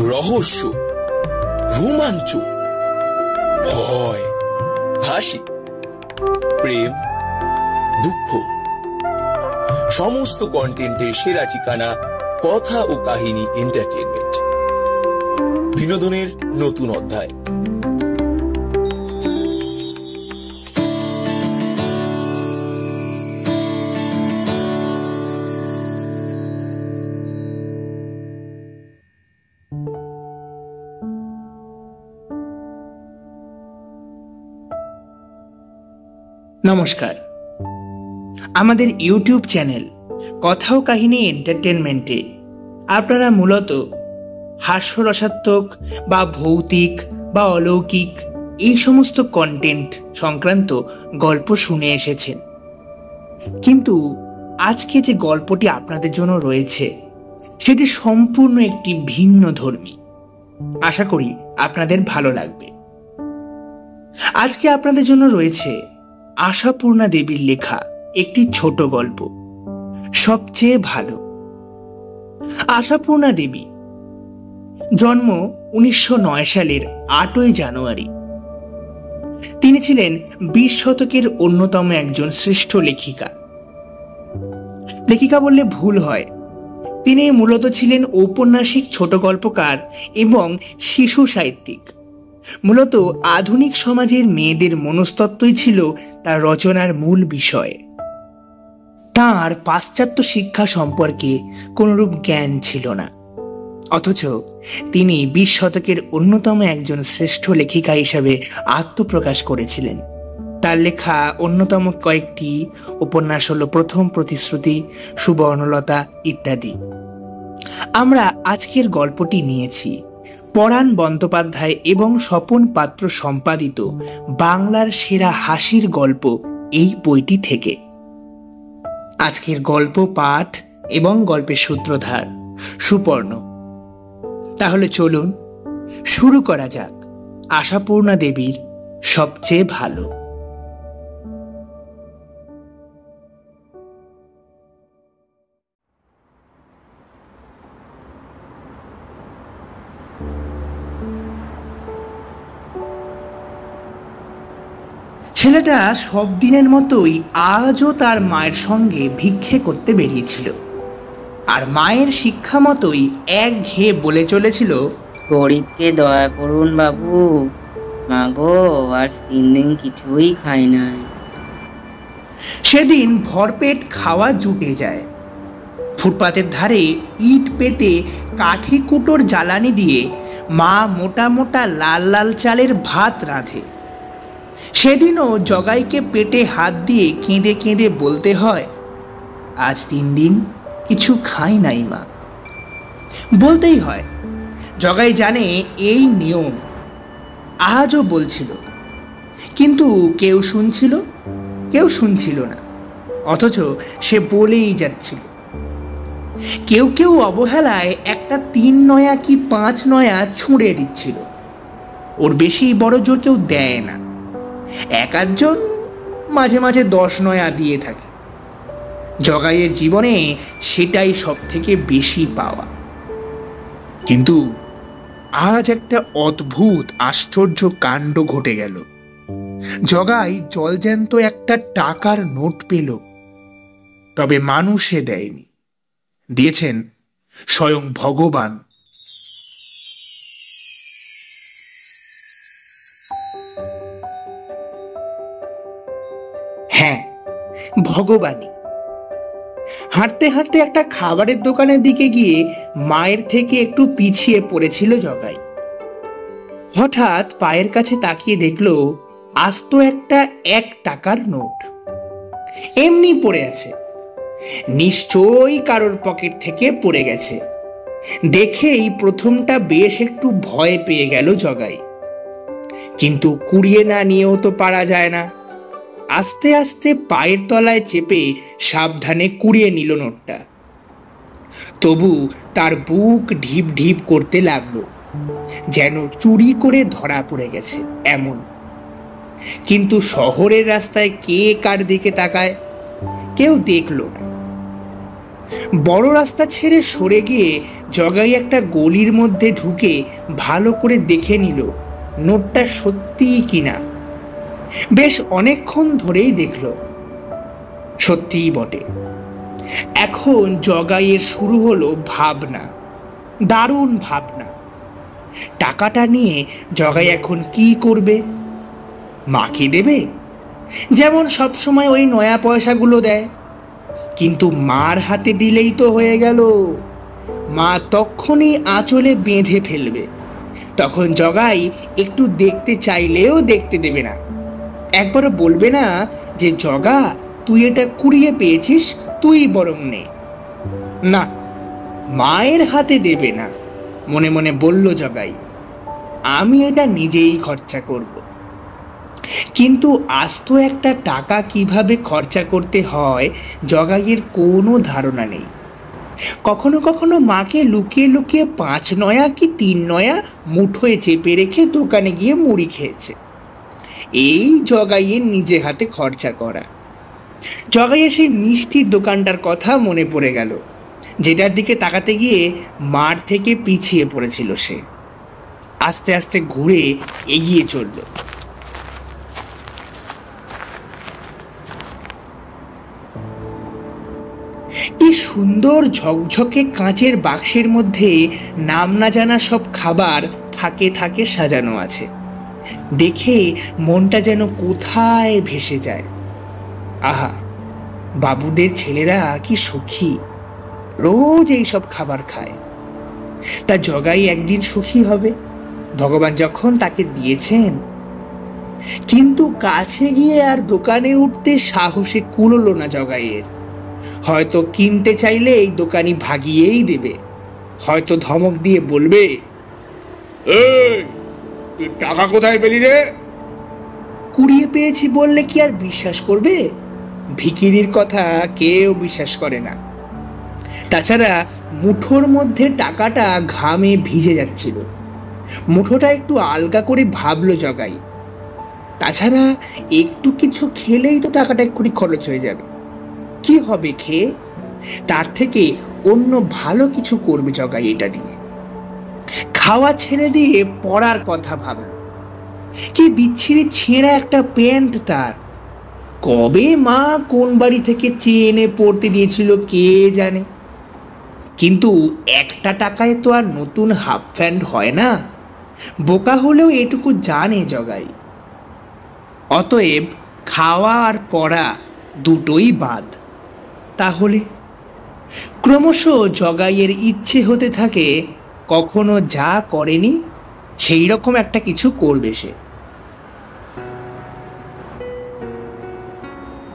রহস্য, রোমাঞ্চ, ভয়, হাসি, প্রেম, দুঃখ, সমস্ত কন্টেন্টের সেরা ঠিকানা কথা ও কাহিনী এন্টারটেইনমেন্ট। বিনোদনের নতুন অধ্যায়। নমস্কার, আমাদের ইউটিউব চ্যানেল কথা ও কাহিনী এন্টারটেনমেন্টে আপনারা মূলত হাস্যরসাত্মক বা ভৌতিক বা অলৌকিক এই সমস্ত কন্টেন্ট সংক্রান্ত গল্প শুনে এসেছেন। কিন্তু আজকে যে গল্পটি আপনাদের জন্য রয়েছে সেটি সম্পূর্ণ একটি ভিন্ন ধর্মী। আশা করি আপনাদের ভালো লাগবে। আজকে আপনাদের জন্য রয়েছে আশাপূর্ণা দেবীর লেখা একটি ছোট গল্প, সবচেয়ে ভালো। আশাপূর্ণা দেবী জন্ম 1909 সালের 8ই জানুয়ারি। তিনি ছিলেন 20 শতকের অন্যতম একজন শ্রেষ্ঠ লেখিকা। লেখিকা বললে ভুল হয়, তিনি মূলত ছিলেন ঔপন্যাসিক, ছোট গল্পকার এবং শিশু সাহিত্যিক। মূলত আধুনিক সমাজের মেয়েদের মনস্তত্ত্বই ছিল তার রচনার মূল বিষয়। তাঁর পাশ্চাত্য শিক্ষা সম্পর্কে কোনরূপ জ্ঞান ছিল না, অথচ তিনি 20 শতকের অন্যতম একজন শ্রেষ্ঠ লেখিকা হিসাবে আত্মপ্রকাশ করেছিলেন। তার লেখা অন্যতম কয়েকটি উপন্যাস হল প্রথম প্রতিশ্রুতি, সুবর্ণলতা ইত্যাদি। আমরা আজকের গল্পটি নিয়েছি পরাণ বন্দ্যোপাধ্যায় এবং স্বপন পাত্র সম্পাদিত বাংলার সেরা হাসির গল্প এই বইটি থেকে। আজকের গল্প পাঠ এবং গল্পের সূত্রধার সুপর্ণ। তাহলে চলুন শুরু করা যাক আশাপূর্ণা দেবীর সবচেয়ে ভালো। ছেলেটা সব দিনের মতোই আজও তার মায়ের সঙ্গে ভিক্ষে করতে বেরিয়েছিল, আর মায়ের শিক্ষা মতোই একঘেয়ে বলে চলেছিল, গরিবকে দয়া করুন বাবু, মাগো আজ 3 দিন কিছুই খাই নাই। সেদিন ভরপেট খাওয়া জুটে যায়। ফুটপাতের ধারে ইট পেতে কাঠি কুটোর জ্বালানি দিয়ে মা মোটা মোটা লাল লাল চালের ভাত রাঁধে। সেদিনও জগাইকে পেটে হাত দিয়ে কেঁদে কেঁদে বলতে হয়, আজ 3 দিন কিছু খাই নাই মা। বলতেই হয়, জগাই জানে এই নিয়ম। আজও বলছিল, কিন্তু কেউ শুনছিল না, অথচ সে বলেই যাচ্ছিল। কেউ কেউ অবহেলায় একটা 3 নয়া কি 5 নয়া ছুঁড়ে দিচ্ছিল। ওর বেশি বড় জোর কেউ দেয় না, এক আধজন মাঝে মাঝে 10 নয়া দিয়ে থাকে। জগাইয়ের জীবনে সেটাই সব থেকে বেশি পাওয়া। কিন্তু আজ একটা অদ্ভুত আশ্চর্য কাণ্ড ঘটে গেল। জগাই জলজ্যান্ত একটা টাকার নোট পেল, তবে মানুষে দেয়নি, দিয়েছেন স্বয়ং ভগবান। হ্যাঁ, ভগবানই। হাঁটতে হাঁটতে একটা খাবারের দোকানের দিকে গিয়ে মায়ের থেকে একটু পিছিয়ে পড়েছিল জগাই। হঠাৎ পায়ের কাছে তাকিয়ে দেখলো আস্ত একটা 1 টাকার নোট এমনি পড়ে আছে। নিশ্চয়ই কারোর পকেট থেকে পড়ে গেছে। দেখেই প্রথমটা বেশ একটু ভয় পেয়ে গেল জগাই, কিন্তু কুড়িয়ে না নিয়েও তো পারা যায় না। আস্তে আস্তে পায়ের তলায় চেপে সাবধানে কুড়িয়ে নিল নোটটা। তবু তার বুক ঢিপ ঢিপ করতে লাগলো, যেন চুরি করে ধরা পড়ে গেছে এমন। কিন্তু শহরের রাস্তায় কে কার দিকে তাকায়, কেউ দেখল না। বড় রাস্তা ছেড়ে সরে গিয়ে জগাই একটা গলির মধ্যে ঢুকে ভালো করে দেখে নিল নোটটা সত্যিই কিনা। বেশ অনেকক্ষণ ধরেই দেখল, সত্যিই বটে। এখন জগাইয়ের শুরু হলো ভাবনা, দারুণ ভাবনা। টাকাটা নিয়ে জগাই এখন কি করবে? মাকে দেবে, যেমন সবসময় ওই নয়া পয়সাগুলো দেয়। কিন্তু মার হাতে দিলেই তো হয়ে গেল। মা তখনই আঁচলে বেঁধে ফেলবে। তখন জগাই একটু দেখতে চাইলেও দেখতে দেবে না। একবারও বলবে না যে জগা তুই এটা কুড়িয়ে পেয়েছিস, তুই বরং নে। না, মায়ের হাতে দেবে না। মনে মনে বলল জগাই, আমি এটা নিজেই খরচা করব। কিন্তু আস্ত একটা টাকা কিভাবে খরচা করতে হয় জগাইয়ের কোনো ধারণা নেই। কখনো কখনো মাকে লুকিয়ে লুকিয়ে 5 নয়া কি 3 নয়া মুঠোয় চেপে রেখে দোকানে গিয়ে মুড়ি খেয়েছে। এই জগাইয়ের নিজে হাতে খরচা করা। জগাইয়ের সেই মিষ্টির দোকানটার কথা মনে পড়ে গেল, যেটার দিকে তাকাতে গিয়ে মার থেকে পিছিয়ে পড়েছিল সে। আস্তে আস্তে ঘুরে এগিয়ে চলল। কি সুন্দর ঝকঝকে কাঁচের বাক্সের মধ্যে নাম না জানা সব খাবার থাকে থাকে সাজানো আছে। দেখে মনটা যেন কোথায় ভেসে যায়। আহা, বাবুদের ছেলেরা কি সুখী, রোজ এই সব খাবার খায়। তা জগাই একদিন সুখী হবে, ভগবান যখন তাকে দিয়েছেন। কিন্তু কাছে গিয়ে আর দোকানে উঠতে সাহসে কুলোলো না জগাইয়ের। হয়তো কিনতে চাইলে এই দোকানি ভাগিয়েই দেবে, হয়তো ধমক দিয়ে বলবে, এই তুই টাকা কোথায় পেলি রে? কুড়িয়ে পেয়েছি বললে কি আর বিশ্বাস করবে? ভিখিরির কথা কেউ বিশ্বাস করে না। তাছাড়া মুঠোর মধ্যে টাকাটা ঘামে ভিজে যাচ্ছিল। মুঠোটা একটু আলগা করে ভাবলো জগাই। তাছাড়া একটু কিছু খেলেই তো টাকাটা এক্ষুনি খরচ হয়ে যাবে। কি হবে খেয়ে? তার থেকে অন্য ভালো কিছু করবে জগাই এটা দিয়ে। খাওয়া ছেড়ে দিয়ে পড়ার কথা ভাবল। কি বিচ্ছিরি ছেঁড়া একটা প্যান্ট তার। কবে মা কোন বাড়ি থেকে চেয়ে এনে পড়তে দিয়েছিল কে জানে। কিন্তু একটা টাকায় তো আর নতুন হাফ প্যান্ট হয় না। বোকা হলেও এটুকু জানে জগাই। অতএব খাওয়া আর পড়া দুটোই বাদ। তাহলে ক্রমশ জগাইয়ের ইচ্ছে হতে থাকে কখনো যা করেনি সেই রকম একটা কিছু করবে সে।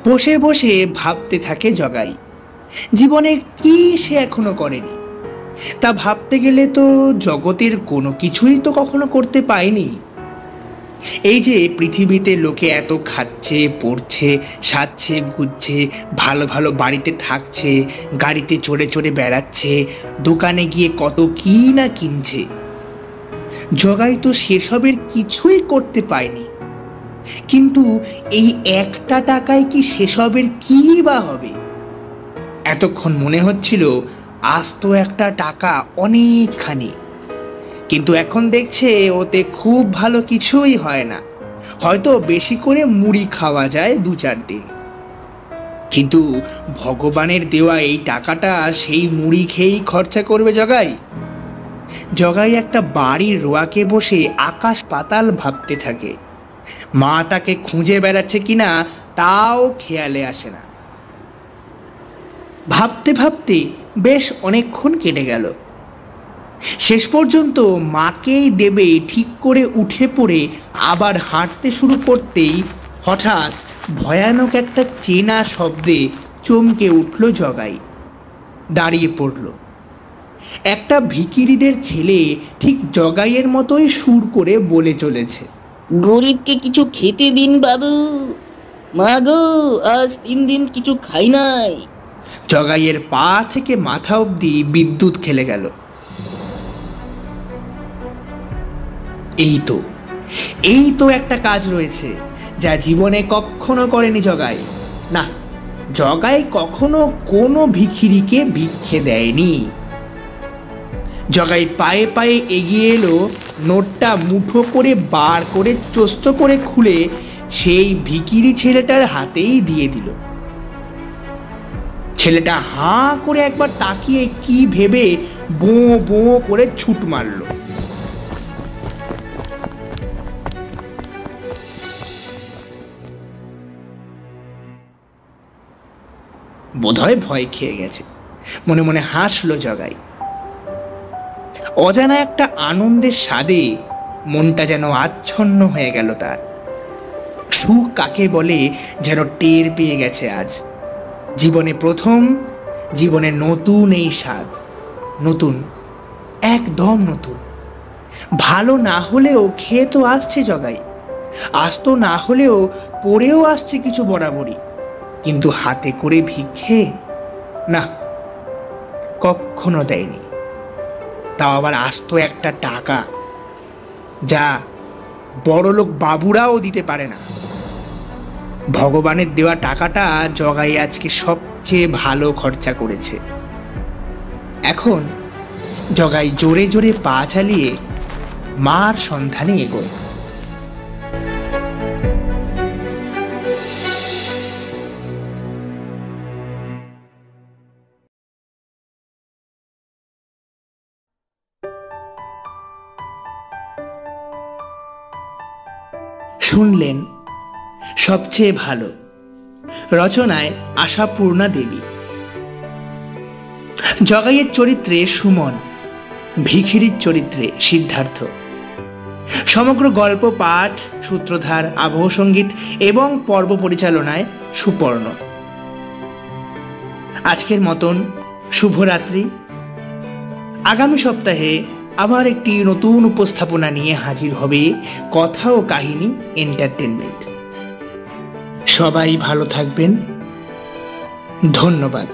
বসে বসে ভাবতে থাকে জগাই, জীবনে কি সে এখনো করেনি। তা ভাবতে গেলে তো জগতের কোনো কিছুই তো কখনো করতে পায়নি। এই যে পৃথিবীতে লোকে এত খাচ্ছে, পড়ছে, সাজছে, গুজছে, ভালো ভালো বাড়িতে থাকছে, গাড়িতে চড়ে চড়ে বেড়াচ্ছে, দোকানে গিয়ে কত কি না কিনছে, জগাই তো সেসবের কিছুই করতে পায়নি। কিন্তু এই একটা টাকায় কি সেসবের কি বা হবে? এতক্ষণ মনে হচ্ছিল আস্ত একটা টাকা অনেকখানি, কিন্তু এখন দেখছে ওতে খুব ভালো কিছুই হয় না। হয়তো বেশি করে মুড়ি খাওয়া যায় 2-4 দিন। কিন্তু ভগবানের দেওয়া এই টাকাটা সেই মুড়ি খেয়েই খরচা করবে জগাই। জগাই একটা বাড়ির রোয়াকে বসে আকাশ পাতাল ভাবতে থাকে। মা তাকে খুঁজে বেড়াচ্ছে কিনা তাও খেয়ালে আসে না। ভাবতে ভাবতে বেশ অনেকক্ষণ কেটে গেল। শেষ পর্যন্ত মাকেই দেবে ঠিক করে উঠে পড়ে আবার হাঁটতে শুরু করতেই হঠাৎ ভয়ানক একটা চেনা শব্দে চমকে উঠল জগাই। দাঁড়িয়ে পড়ল। একটা ভিখিরিদের ছেলে ঠিক জগাইয়ের মতোই সুর করে বলে চলেছে, গরিবকে কিছু খেতে দিন বাবু, মা গো আজ 3 দিন কিছু খাই নাই। জগাইয়ের পা থেকে মাথা অবধি বিদ্যুৎ খেলে গেল। এই তো একটা কাজ রয়েছে যা জীবনে কখনো করেনি জগাই। না, জগাই কখনো কোনো ভিখিরিকে ভিক্ষে দেয়নি। জগাই পায়ে পায়ে এগিয়ে এলো, নোটটা মুঠো করে বার করে চোস্ত করে খুলে সেই ভিখিরি ছেলেটার হাতেই দিয়ে দিল। ছেলেটা হাঁ করে একবার তাকিয়ে কি ভেবে বোঁ বোঁ করে ছুট মারল। বোধহয় ভয় খেয়ে গেছে, মনে মনে হাসলো জগাই। অজানা একটা আনন্দের স্বাদে মনটা যেন আচ্ছন্ন হয়ে গেল তার। সুখ কাকে বলে যেন টের পেয়ে গেছে আজ। জীবনে প্রথম, জীবনে নতুন এই স্বাদ। নতুন, একদম নতুন। ভালো না হলেও খেয়ে তো আসছে জগাই, আসতো না হলেও পড়েও আসছে কিছু বরাবরই, কিন্তু হাতে করে ভিক্ষে না, কখনো দেয়নি। তাও আবার আসতো একটা টাকা, যা বড়লোক বাবুরাও দিতে পারে না। ভগবানের দেওয়া টাকাটা জগাই আজকে সবচেয়ে ভালো খরচা করেছে। এখন জগাই জোরে জোরে পা চালিয়ে মার সন্ধানে এগোয়। শুনলেন সবচেয়ে ভালো, রচনায় আশাপূর্ণা দেবী। জগাইয়ের চরিত্রে সুমন, ভিখিরির চরিত্রে সিদ্ধার্থ। সমগ্র গল্প পাঠ, সূত্রধার, আবহ সঙ্গীত এবং পর্ব পরিচালনায় সুপর্ণ। আজকের মতন শুভরাত্রি। আগামী সপ্তাহে আবার একটি নতুন উপস্থাপনা নিয়ে হাজির হবে কথা ও কাহিনী এন্টারটেনমেন্ট। সবাই ভালো থাকবেন। ধন্যবাদ।